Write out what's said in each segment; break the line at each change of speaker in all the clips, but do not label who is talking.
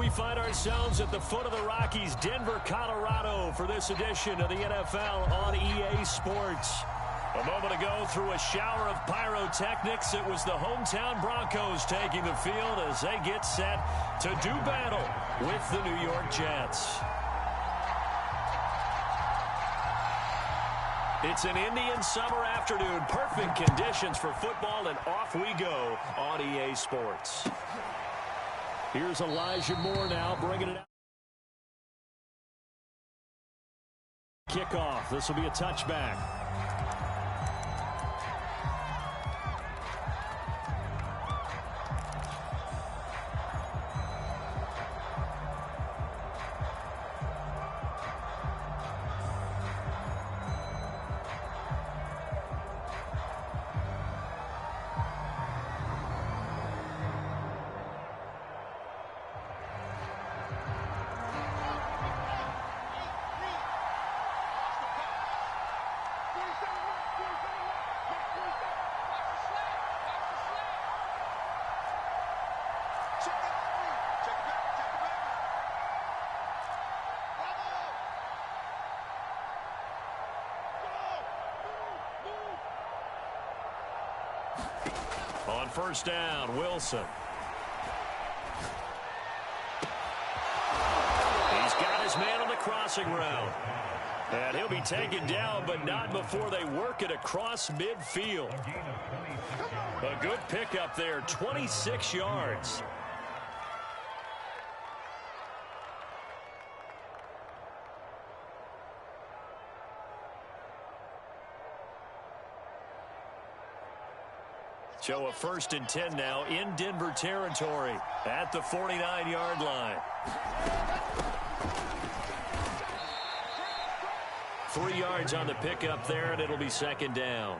We find ourselves at the foot of the Rockies, Denver, Colorado, for this edition of the NFL on EA Sports. A moment ago, through a shower of pyrotechnics, it was the hometown Broncos taking the field as they get set to do battle with the New York Jets. It's an Indian summer afternoon. Perfect conditions for football, and off we go on EA Sports. Here's Elijah Moore now bringing it out. Kickoff. This will be a touchback. On first down, Wilson. He's got his man on the crossing route. And he'll be taken down, but not before they work it across midfield. A good pickup there, 26 yards. So a 1st and 10 now in Denver territory at the 49-yard line. 3 yards on the pickup there, and it'll be 2nd down.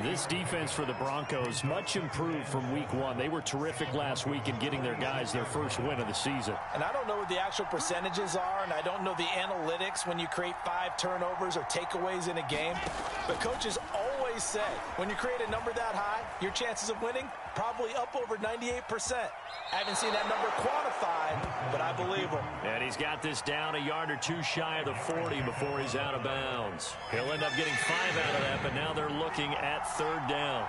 This defense for the Broncos, much improved from week 1. They were terrific last week in getting their guys their first win of the season. And I don't know what the actual percentages are, and I don't know the analytics when you create 5 turnovers or takeaways in a game. But coaches always say, when you create a number that high, your chances of winning probably up over 98%. I haven't seen that number quantified, but I believe him. And he's got this down a yard or 2 shy of the 40 before he's out of bounds. He'll end up getting 5 out of that, but now they're looking at 3rd down.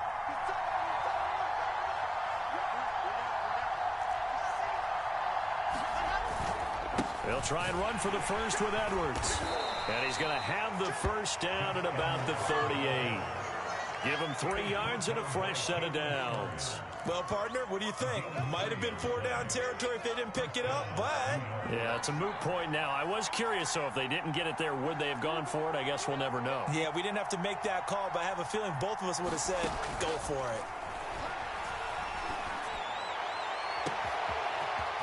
They'll try and run for the first with Edwards. And he's going to have the first down at about the 38. Give him 3 yards and a fresh set of downs.
Well, partner, what do you think? Might have been 4-down territory if they didn't pick it up, but...
Yeah, it's a moot point now. I was curious, so if they didn't get it there, would they have gone for it? I guess we'll never know.
Yeah, we didn't have to make that call, but I have a feeling both of us would have said, go for it.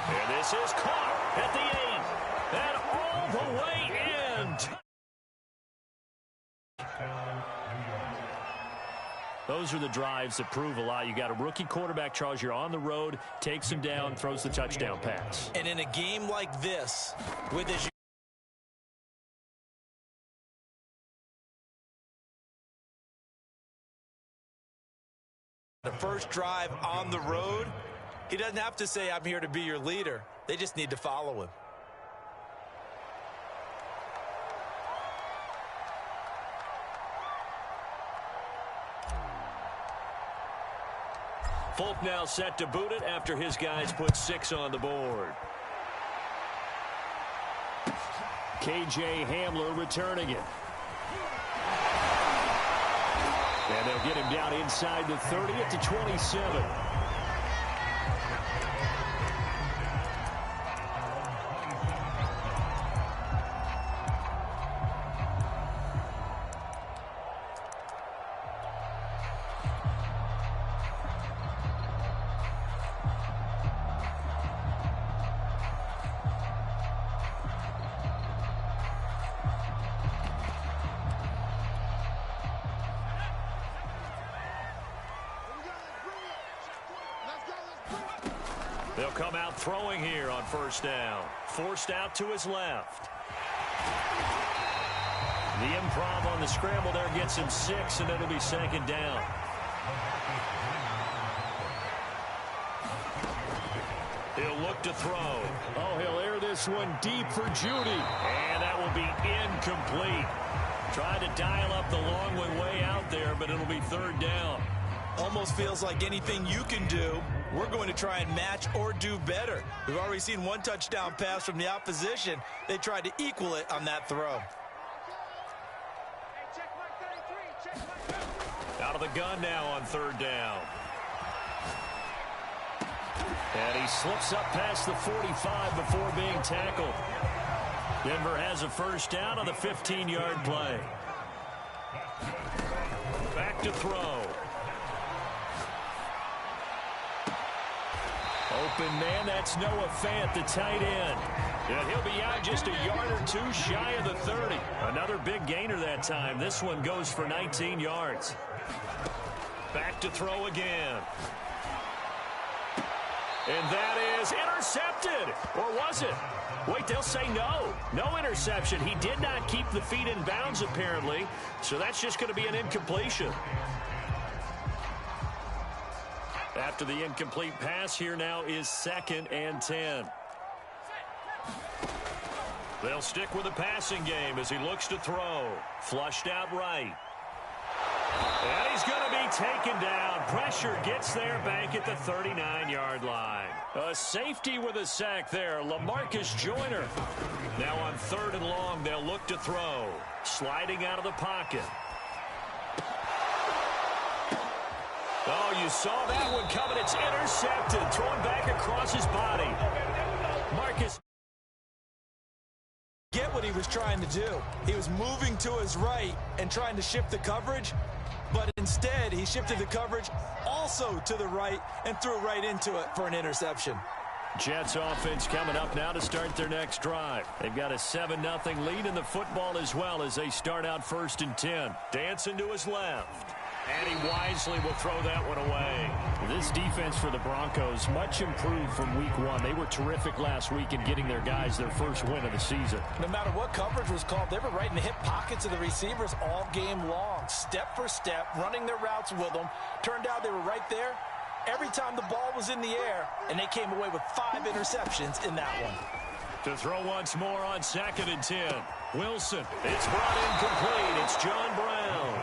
And this is caught at the 8. And all the way in. Those are the drives that prove a lot. You got a rookie quarterback, Charles. You're on the road, takes him down, throws the touchdown pass.
And in a game like this, with his the first drive on the road, he doesn't have to say, I'm here to be your leader. They just need to follow him.
Folk now set to boot it after his guys put 6 on the board. KJ Hamler returning it. And they'll get him down inside the 30 at the 27. They'll come out throwing here on first down. Forced out to his left. The improv on the scramble there gets him 6, and it'll be 2nd down. He'll look to throw. Oh, he'll air this one deep for Judy. And that will be incomplete. Tried to dial up the long way out there, but it'll be third down.
Almost feels like anything you can do, we're going to try and match or do better. We've already seen one touchdown pass from the opposition. They tried to equal it on that throw.
Out of the gun now on third down. And he slips up past the 45 before being tackled. Denver has a first down on the 15-yard play. Back to throw. Open man, that's Noah Fant, the tight end. And he'll be out just a yard or two shy of the 30. Another big gainer that time. This one goes for 19 yards. Back to throw again. And that is intercepted. Or was it? Wait, they'll say no. No interception. He did not keep the feet in bounds, apparently. So that's just going to be an incompletion. After the incomplete pass, here now is 2nd and 10. They'll stick with the passing game as he looks to throw. Flushed out right. And he's going to be taken down. Pressure gets there back at the 39-yard line. A safety with a sack there, LaMarcus Joyner. Now on 3rd and long, they'll look to throw. Sliding out of the pocket. Oh, you saw that one coming. It's intercepted. Thrown back across his body. Marcus.
Get what he was trying to do. He was moving to his right and trying to shift the coverage, but instead he shifted the coverage also to the right and threw right into it for an interception.
Jets offense coming up now to start their next drive. They've got a 7-0 lead in the football as well as they start out 1st and 10. Dancing to his left. And he wisely will throw that one away. This defense for the Broncos, much improved from week 1. They were terrific last week in getting their guys their first win of the season.
No matter what coverage was called, they were right in the hip pockets of the receivers all game long. Step for step, running their routes with them. Turned out they were right there every time the ball was in the air, and they came away with 5 interceptions in that one.
To throw once more on 2nd and 10. Wilson, it's brought incomplete. It's John Brown.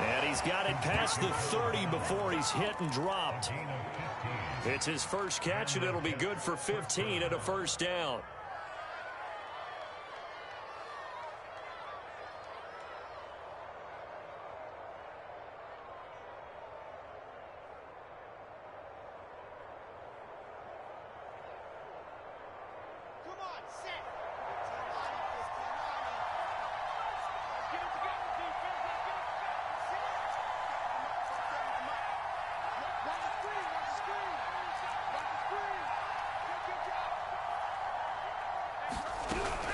And he's got it past the 30 before he's hit and dropped. It's his first catch, and it'll be good for 15 and a first down.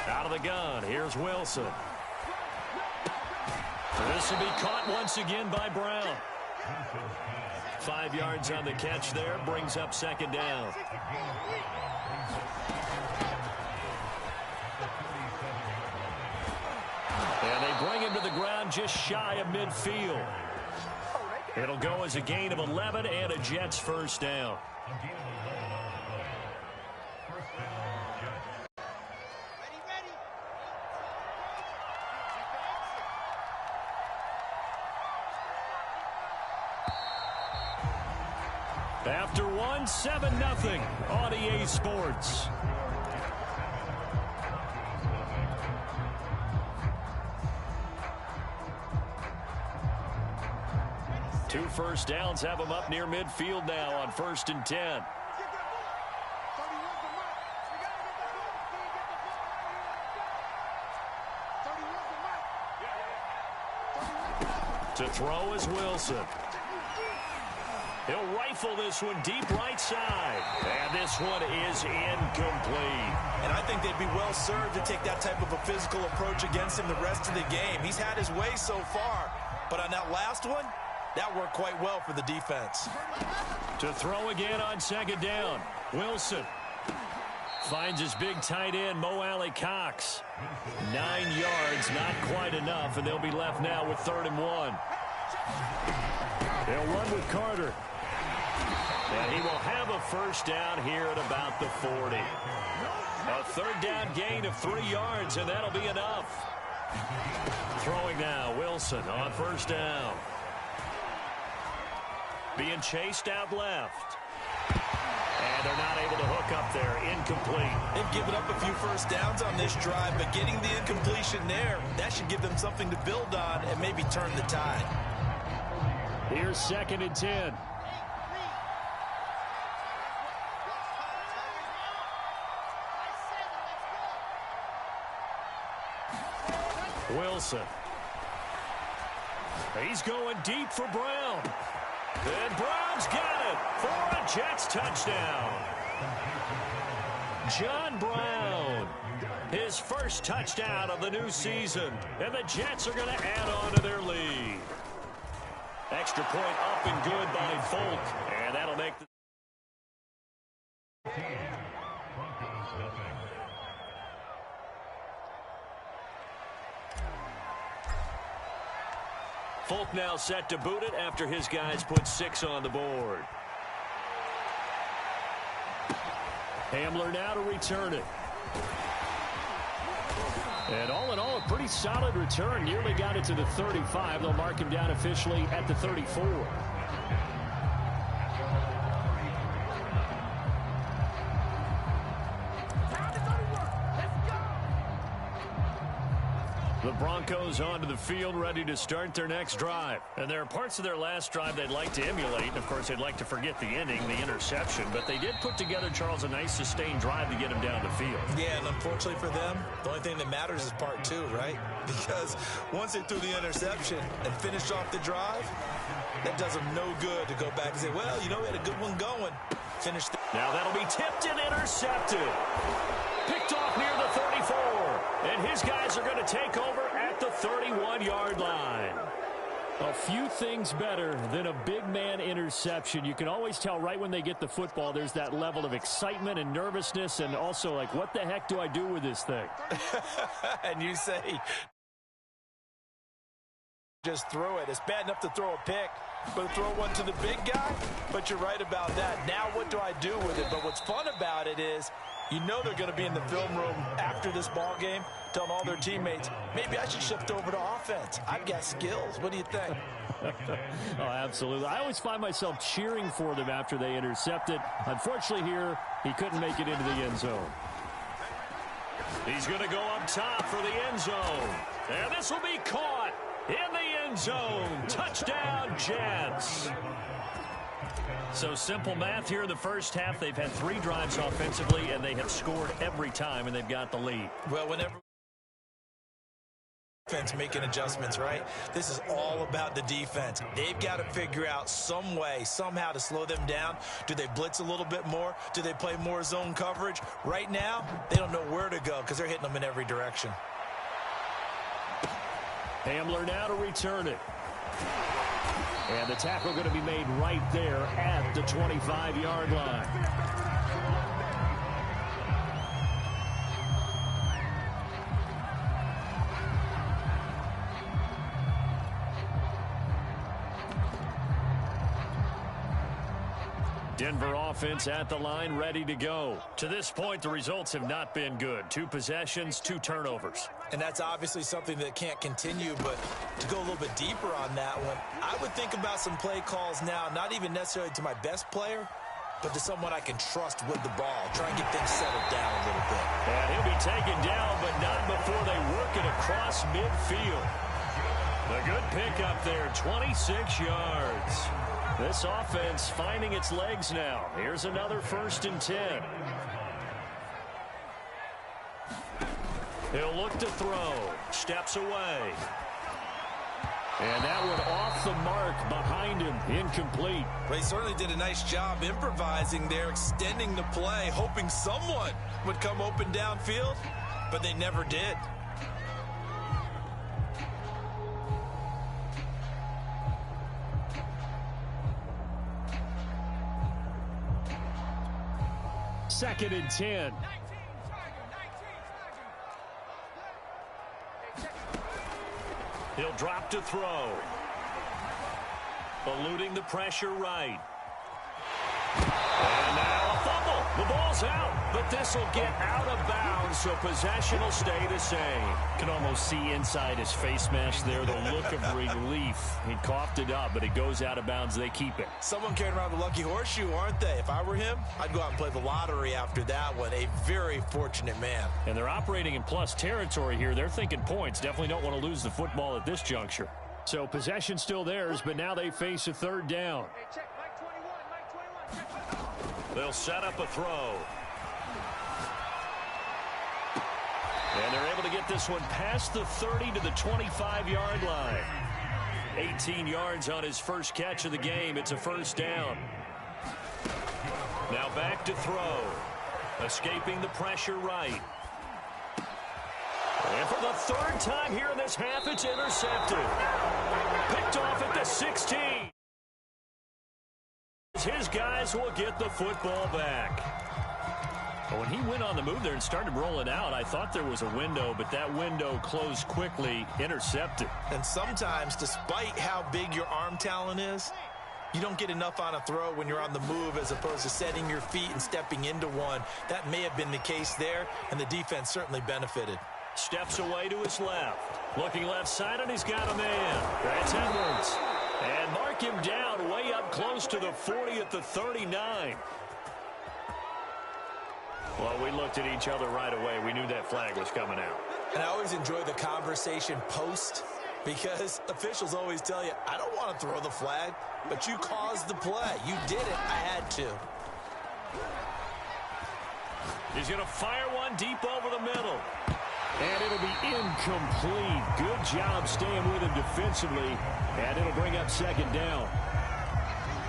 Out of the gun, here's Wilson. This will be caught once again by Brown. 5 yards on the catch there, brings up 2nd down. And they bring him to the ground just shy of midfield. It'll go as a gain of 11 and a Jets first down. After 7-0 on EA Sports. Two first downs have them up near midfield now on 1st and 10. To throw is Wilson. He'll rifle this one deep right side. And this one is incomplete. And I think they'd be well served to take that type of a physical approach against him the rest of the game. He's had his way so far. But on that last one, that worked quite well for the defense. To throw again on 2nd down. Wilson finds his big tight end, Mo Alley-Cox. 9 yards, not quite enough, and they'll be left now with 3rd and 1. They'll run with Carter. And he will have a first down here at about the 40. A third down gain of 3 yards, and that'll be enough. Throwing now, Wilson on first down. Being chased out left. And they're not able to hook up there. Incomplete.
They've given up a few first downs on this drive, but getting the incompletion there, that should give them something to build on and maybe turn the tide.
Here's 2nd and 10. Wilson. He's going deep for Brown. And Brown's got it for a Jets touchdown. John Brown, his first touchdown of the new season. And the Jets are going to add on to their lead. Extra point up and good by Folk. And that'll make the... Folk now set to boot it after his guys put 6 on the board. Hamler now to return it. And all in all, a pretty solid return. Nearly got it to the 35. They'll mark him down officially at the 34. The Broncos onto the field, ready to start their next drive. And there are parts of their last drive they'd like to emulate. And, of course, they'd like to forget the ending, the interception. But they did put together, Charles, a nice sustained drive to get him down the field.
Yeah, and unfortunately for them, the only thing that matters is part 2, right? Because once they threw the interception and finished off the drive, that does them no good to go back and say, well, you know, we had a good one going. Finish.
Now that'll be tipped and intercepted. Picked off near the 34. And his guys are going to take over at the 31-yard line. A few things better than a big man interception. You can always tell right when they get the football, there's that level of excitement and nervousness, and also like, what the heck do I do with this thing?
And you say, just throw it. It's bad enough to throw a pick, but throw one to the big guy. But you're right about that. Now what do I do with it? But what's fun about it is, you know they're going to be in the film room after this ball game, telling all their teammates, maybe I should shift over to offense. I've got skills. What do you think?
Oh, absolutely. I always find myself cheering for them after they intercept it. Unfortunately here, he couldn't make it into the end zone. He's going to go up top for the end zone. And this will be caught in the end zone. Touchdown, Jets. So simple math here in the first half. They've had 3 drives offensively, and they have scored every time, and they've got the lead.
Well, whenever defense making adjustments, right? This is all about the defense. They've got to figure out some way, somehow to slow them down. Do they blitz a little bit more? Do they play more zone coverage? Right now, they don't know where to go because they're hitting them in every direction.
Hamler now to return it. And the tackle going to be made right there at the 25-yard line. Denver offense at the line, ready to go. To this point, the results have not been good. 2 possessions, 2 turnovers.
And that's obviously something that can't continue, but to go a little bit deeper on that one, I would think about some play calls now, not even necessarily to my best player, but to someone I can trust with the ball. Try and get things settled down a little bit.
And he'll be taken down, but not before they work it across midfield. A good pickup there, 26 yards. This offense finding its legs now. Here's another 1st and 10. He'll look to throw. Steps away. And that one off the mark behind him. Incomplete.
Well, he certainly did a nice job improvising there, extending the play, hoping someone would come open downfield, but they never did.
Second and 10. He'll drop to throw. Eluding the pressure right. And now a fumble. The ball's out, but this will get out of bounds, so possession will stay the same. Can almost see inside his face mask there the look of relief. He coughed it up, but it goes out of bounds. They keep it.
Someone carrying around the lucky horseshoe, aren't they? If I were him, I'd go out and play the lottery after that one. A very fortunate man.
And they're operating in plus territory here. They're thinking points. Definitely don't want to lose the football at this juncture. So possession still theirs, but now they face a third down. They'll set up a throw. And they're able to get this one past the 30 to the 25-yard line. 18 yards on his first catch of the game. It's a first down. Now back to throw. Escaping the pressure right. And for the third time here in this half, it's intercepted. Picked off at the 16. His guys will get the football back. When he went on the move there and started rolling out, I thought there was a window, but that window closed quickly, intercepted.
And sometimes, despite how big your arm talent is, you don't get enough on a throw when you're on the move as opposed to setting your feet and stepping into one. That may have been the case there, and the defense certainly benefited.
Steps away to his left. Looking left side, and he's got a man. That's Edwards. And mark him down way up close to the 40 at the 39. Well, we looked at each other right away. We knew that flag was coming out.
And I always enjoy the conversation post because officials always tell you, I don't want to throw the flag, but you caused the play. You did it. I had to.
He's going to fire one deep over the middle. And it'll be incomplete. Good job staying with him defensively. And it'll bring up second down.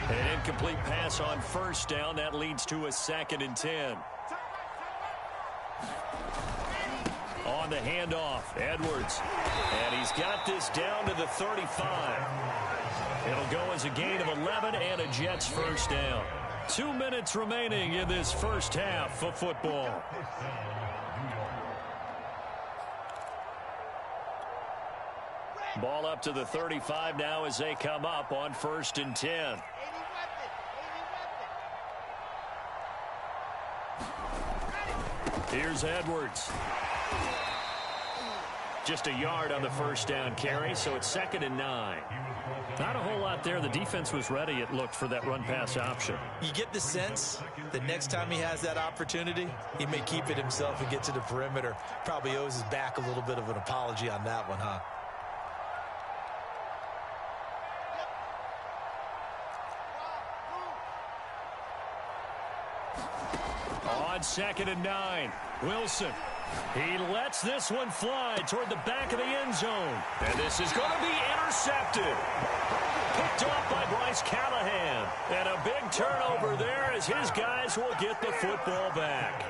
An incomplete pass on first down. That leads to a 2nd and 10. On the handoff, Edwards. And he's got this down to the 35. It'll go as a gain of 11 and a Jets first down. 2 minutes remaining in this first half of football. Ball up to the 35 now as they come up on 1st and 10. Here's Edwards. Just a yard on the first down carry, so it's 2nd and 9. Not a whole lot there. The defense was ready, it looked, for that run-pass option.
You get the sense that next time he has that opportunity, he may keep it himself and get to the perimeter. Probably owes his back a little bit of an apology on that one, huh?
On 2nd and 9, Wilson. He lets this one fly toward the back of the end zone. And this is going to be intercepted. Picked off by Bryce Callahan. And a big turnover there as his guys will get the football back.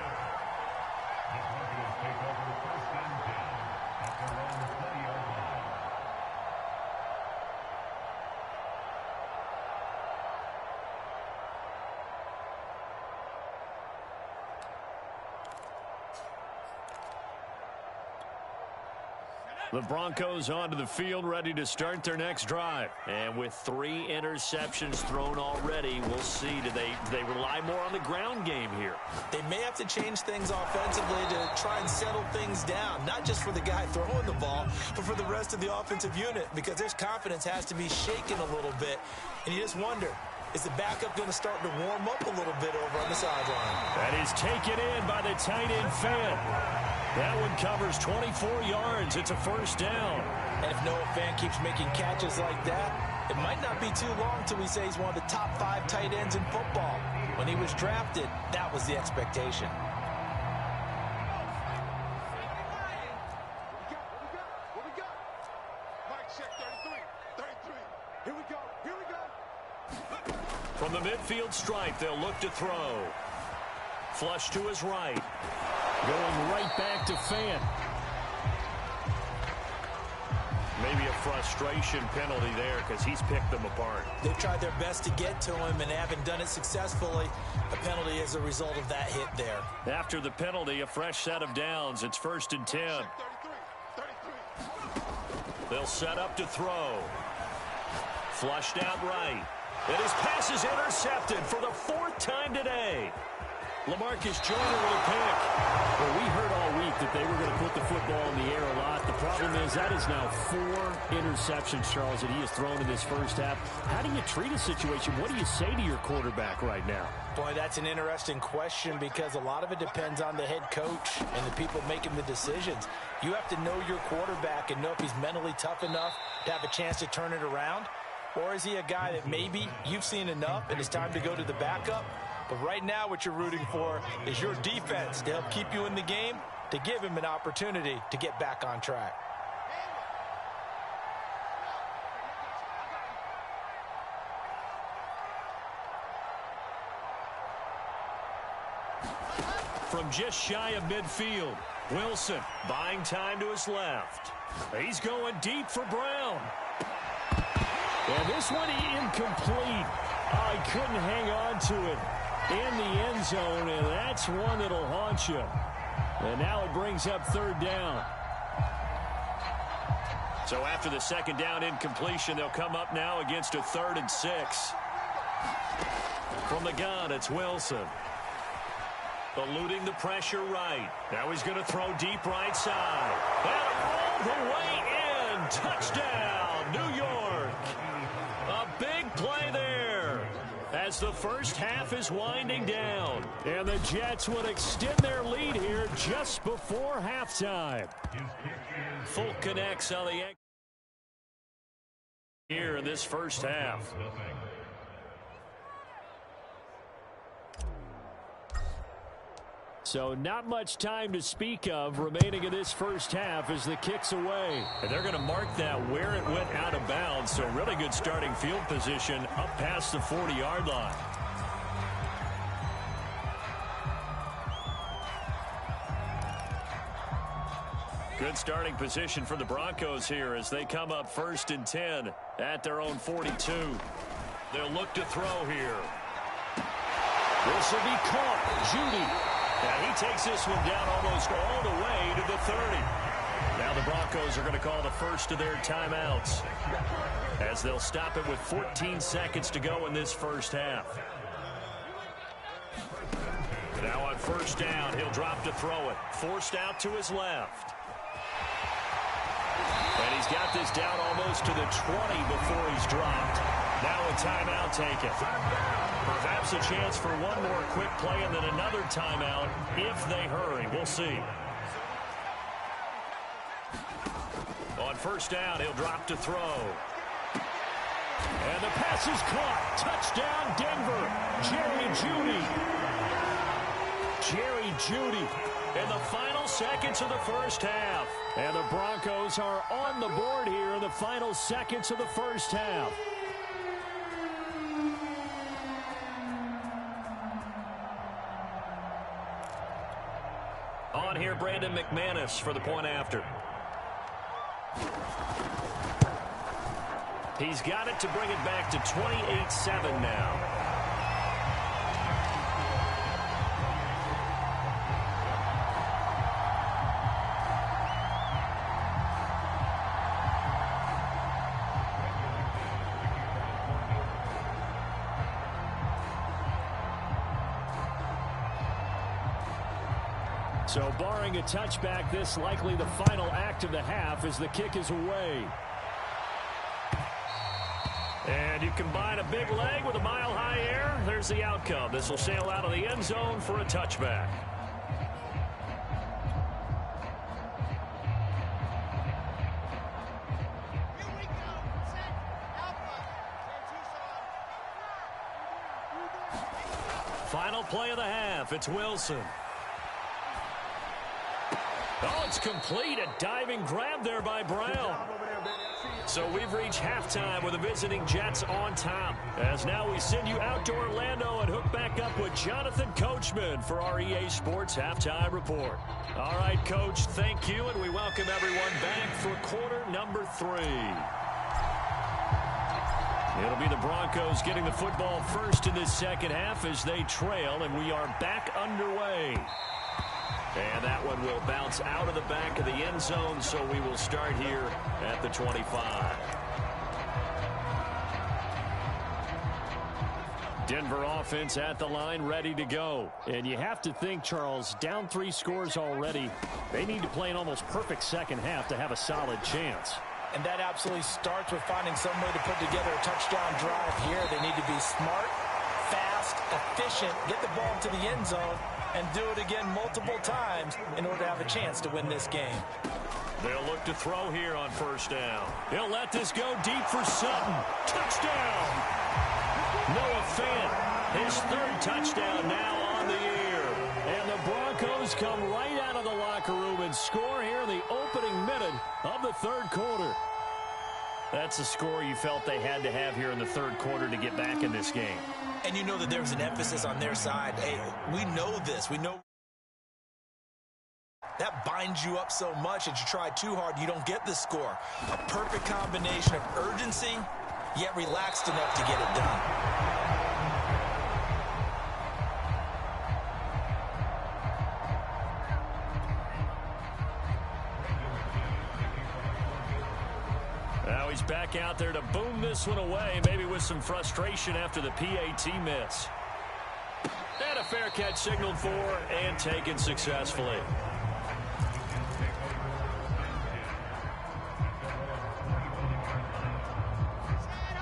The Broncos onto the field, ready to start their next drive. And with 3 interceptions thrown already, we'll see. Do they rely more on the ground game here?
They may have to change things offensively to try and settle things down, not just for the guy throwing the ball, but for the rest of the offensive unit, because their confidence has to be shaken a little bit. And you just wonder, is the backup going to start to warm up a little bit over on the sideline?
That is taken in by the tight end Fant. That one covers 24 yards. It's a first down.
And if Noah Fant keeps making catches like that, it might not be too long till we say he's one of the top 5 tight ends in football. When he was drafted, that was the expectation.
From the midfield stripe, they'll look to throw. Flush to his right. Going right back to Fant. Maybe a frustration penalty there because he's picked them apart.
They've tried their best to get to him and haven't done it successfully. A penalty is a result of that hit there.
After the penalty, a fresh set of downs. It's 1st and 10. They'll set up to throw. Flushed out right. And his pass is intercepted for the 4th time today. LaMarcus Joyner with a pick. Well, we heard all week that they were going to put the football in the air a lot. The problem is that is now 4 interceptions, Charles, that he has thrown in this first half. How do you treat a situation? What do you say to your quarterback right now?
Boy, that's an interesting question because a lot of it depends on the head coach and the people making the decisions. You have to know your quarterback and know if he's mentally tough enough to have a chance to turn it around. Or is he a guy that maybe you've seen enough and it's time to go to the backup? But right now what you're rooting for is your defense to help keep you in the game, to give him an opportunity to get back on track.
From just shy of midfield, Wilson buying time to his left. He's going deep for Brown. And this one incomplete. Oh, he couldn't hang on to it in the end zone, and that's one that'll haunt you. And now it brings up 3rd down. So after the 2nd down incompletion, they'll come up now against a 3rd and 6. From the gun, it's Wilson. Eluding the pressure right. Now he's going to throw deep right side. And all the way in. Touchdown, New York. A big play there as the first half is winding down. And the Jets would extend their lead here just before halftime. Full connects on the here in this first half. So not much time to speak of remaining in this first half as the kick's away. And they're going to mark that where it went out of bounds. So really good starting field position up past the 40-yard line. Good starting position for the Broncos here as they come up 1st and 10 at their own 42. They'll look to throw here. This will be caught. Judy. And he takes this one down almost all the way to the 30. Now the Broncos are going to call the first of their timeouts as they'll stop it with 14 seconds to go in this first half. Now on 1st down, he'll drop to throw it. Forced out to his left. And he's got this down almost to the 20 before he's dropped. Now a timeout taken. Perhaps a chance for one more quick play and then another timeout if they hurry. We'll see. On 1st down, he'll drop to throw. And the pass is caught. Touchdown, Denver. Jerry Jeudy in the final seconds of the first half. And the Broncos are on the board here in the final seconds of the first half. On here, Brandon McManus for the point after. He's got it to bring it back to 28-7 now. So barring a touchback, this likely the final act of the half as the kick is away. And you combine a big leg with a mile-high air, there's the outcome. This will sail out of the end zone for a touchback. Final play of the half, it's Wilson. Oh, it's complete. A diving grab there by Brown. So we've reached halftime with the visiting Jets on top. As now we send you out to Orlando and hook back up with Jonathan Coachman for our EA Sports Halftime Report. All right, Coach, thank you, and we welcome everyone back for quarter number 3. It'll be the Broncos getting the football first in this second half as they trail, and we are back underway. And that one will bounce out of the back of the end zone, so we will start here at the 25. Denver offense at the line, ready to go. And you have to think, Charles, down 3 scores already. They need to play an almost perfect second half to have a solid chance.
And that absolutely starts with finding some way to put together a touchdown drive here. They need to be smart, fast, efficient, get the ball to the end zone, and do it again multiple times in order to have a chance to win this game.
They'll look to throw here on first down. He'll let this go deep for Sutton. Touchdown! Noah Fant, his 3rd touchdown now on the year. And the Broncos come right out of the locker room and score here in the opening minute of the 3rd quarter. That's a score you felt they had to have here in the 3rd quarter to get back in this game.
And you know that there's an emphasis on their side. Hey, we know this. We know that binds you up so much that you try too hard, you don't get the score. A perfect combination of urgency, yet relaxed enough to get it done.
Now he's back out there to boom this one away, maybe with some frustration after the PAT miss. And a fair catch signaled for and taken successfully.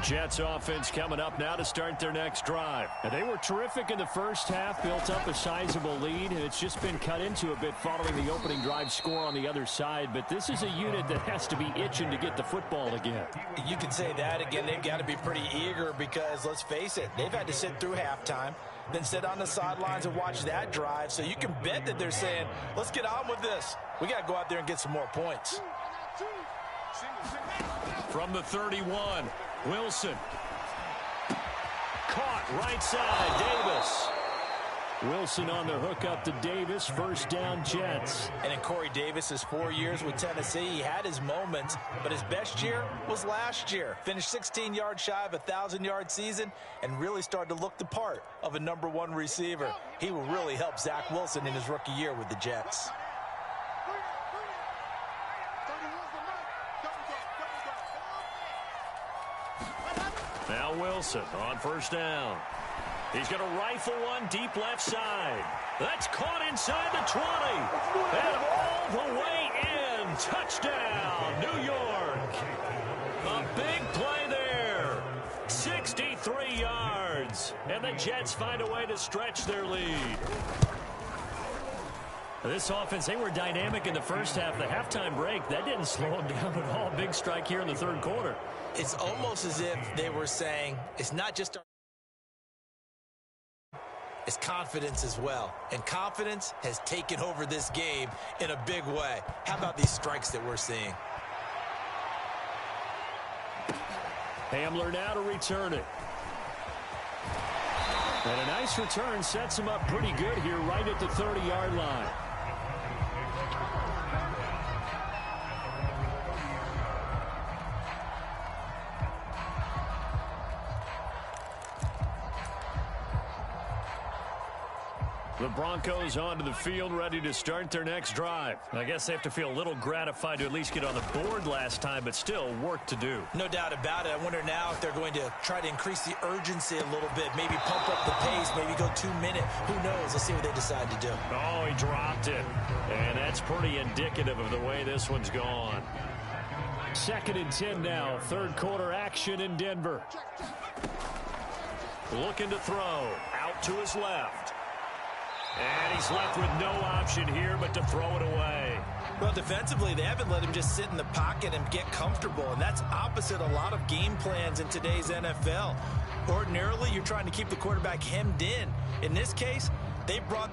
Jets offense coming up now to start their next drive. And they were terrific in the first half, built up a sizable lead, and it's just been cut into a bit following the opening drive score on the other side. But this is a unit that has to be itching to get the football again.
You can say that again. They've got to be pretty eager because, let's face it, they've had to sit through halftime, then sit on the sidelines and watch that drive. So you can bet that they're saying, let's get on with this. We got to go out there and get some more points.
From the 31, Wilson. Caught right side, Davis. Wilson on the hook up to Davis. First down, Jets.
And in Corey Davis's 4 years with Tennessee, he had his moments, but his best year was last year. Finished 16 yards shy of a 1,000-yard season and really started to look the part of a #1 receiver. He will really help Zach Wilson in his rookie year with the Jets.
Now Wilson on first down. He's going to rifle one deep left side. That's caught inside the 20. And all the way in. Touchdown, New York. A big play there. 63 yards. And the Jets find a way to stretch their lead. This offense, they were dynamic in the first half. The halftime break, that didn't slow them down at all. Big strike here in the 3rd quarter.
It's almost as if they were saying, it's not just our... It's confidence as well. And confidence has taken over this game in a big way. How about these strikes that we're seeing?
Hamler now to return it. And a nice return sets him up pretty good here right at the 30-yard line. The Broncos onto the field, ready to start their next drive. I guess they have to feel a little gratified to at least get on the board last time, but still work to do.
No doubt about it. I wonder now if they're going to try to increase the urgency a little bit, maybe pump up the pace, maybe go 2 minutes. Who knows? Let's see what they decide to do.
Oh, he dropped it. And that's pretty indicative of the way this one's gone. 2nd and 10 now. 3rd quarter action in Denver. Looking to throw. Out to his left. And he's left with no option here but to throw it away.
Well, defensively, they haven't let him just sit in the pocket and get comfortable, and that's opposite a lot of game plans in today's NFL. Ordinarily, you're trying to keep the quarterback hemmed in. In this case, they brought